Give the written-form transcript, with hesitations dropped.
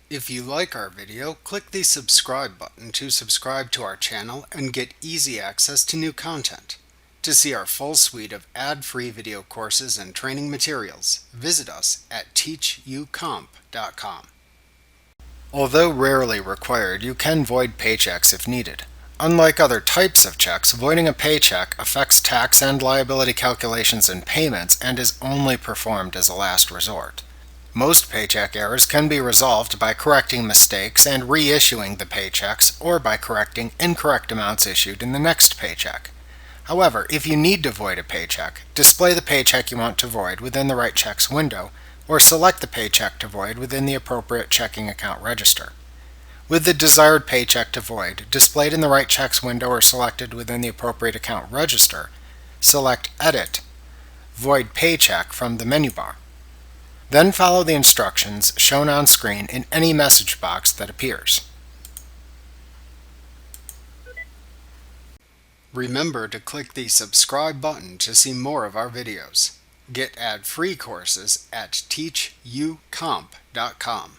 If you like our video, click the subscribe button to subscribe to our channel and get easy access to new content. To see our full suite of ad-free video courses and training materials, visit us at teachucomp.com. Although rarely required, you can void paychecks if needed. Unlike other types of checks, voiding a paycheck affects tax and liability calculations and payments and is only performed as a last resort. Most paycheck errors can be resolved by correcting mistakes and reissuing the paychecks, or by correcting incorrect amounts issued in the next paycheck. However, if you need to void a paycheck, display the paycheck you want to void within the Write Checks window, or select the paycheck to void within the appropriate checking account register. With the desired paycheck to void displayed in the Write Checks window or selected within the appropriate account register, select Edit, Void Paycheck from the menu bar. Then follow the instructions shown on screen in any message box that appears. Remember to click the subscribe button to see more of our videos. Get ad-free courses at teachucomp.com.